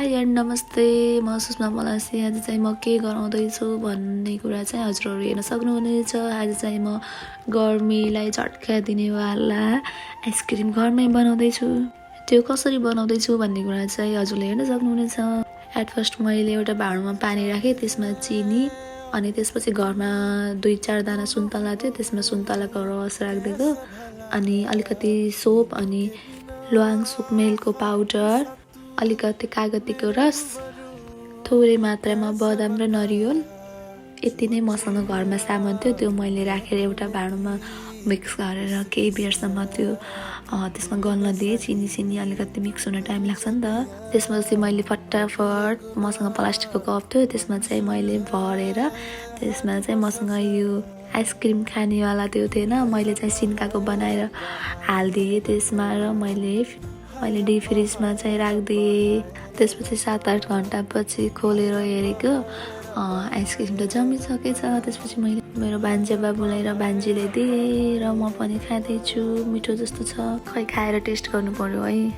High and नमस्ते, म सुषमा मलासी। आज चाहिँ म के गराउँदैछु भन्ने कुरा चाहिँ हजुरहरू हेर्न सक्नुहुनेछ। आज चाहिँ म गर्मीलाई झट्का दिनेवाला आइसक्रिम घरमै बनाउँदैछु। त्यो कसरी बनाउँदैछु भन्ने कुरा चाहिँ हजुरले हेर्न सक्नुहुनेछ। एट फर्स्ट मैले एउटा भाँडोमा पानी राखेँ, त्यसमा चिनी अनि त्यसपछि घरमा 2-4 दाना सुन्तला थियो, त्यसमा सुन्तलाको रस राखिदिएको अनि अलिकति सोप अनि ल्वाङ सुकमेलको पाउडर, अलिकति कागतीको रस, थोरै मात्रामा बदाम र नरिवल। यति नै मसँग घरमा सामान थियो, त्यो मैले राखेर एउटा भाँडोमा मिक्स गरेर केही बेरसम्म त्यो त्यसमा गल्न दिएँ। चिनी अलिकति मिक्स हुन टाइम लाग्छ नि त। त्यसपछि मैले फटाफट मसँग प्लास्टिकको कप थियो, त्यसमा चाहिँ मैले भरेर त्यसमा चाहिँ मसँग यो आइसक्रिम खानेवाला त्यो थिएन, मैले चाहिँ सिन्काको बनाएर हालिदिएँ त्यसमा र मैले डिप फ्रिजमा चाहिँ राखिदिएँ। त्यसपछि 7-8 घन्टापछि खोलेर हेरेको आइसक्रिम त जमिसकेछ। त्यसपछि मैले मेरो भान्जे बाबुलाई र भान्जीले दिएँ र म पनि खाँदैछु। मिठो जस्तो छ, खै खाएर टेस्ट गर्नु पर्यो है।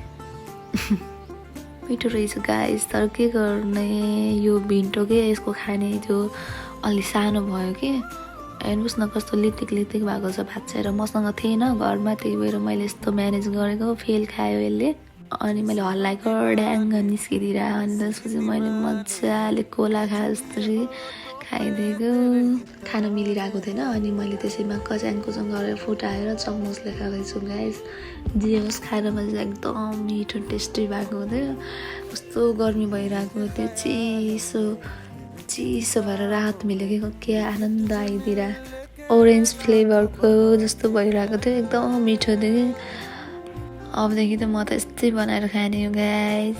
मिठो रहेछ गाइस, तर के गर्ने, यो भिन्टो के यसको खाने त्यो अलि सानो भयो कि। हेर्नुहोस् न कस्तो लितिक भएको छ भाँच्चाएर। मसँग थिएन घरमा, त्यही भएर मैले यस्तो म्यानेज गरेको। फेल खायो यसले अनि मैले हल्लाएको ड्याङ्ग निस्किदिएर। अनि त्यसपछि मैले मजाले कोला खाए जस्तै खाइदिएको। खान मिलिरहेको थिएन अनि मैले त्यसैमा कच्याङ गरेर फुटाएर चम्मचले खाँदैछु गाइस। जे होस् खानामा चाहिँ एकदम मिठो टेस्टी भएको थियो। कस्तो गर्मी भइरहेको थियो, चिसो भएर राहत मिल्यो कि के आनन्द आइदिएर। ओरेन्ज फ्लेभरको जस्तो भइरहेको थियो, एकदम मिठो थियो। अबदेखि त म त यस्तै बनाएर खाने हो गाइस।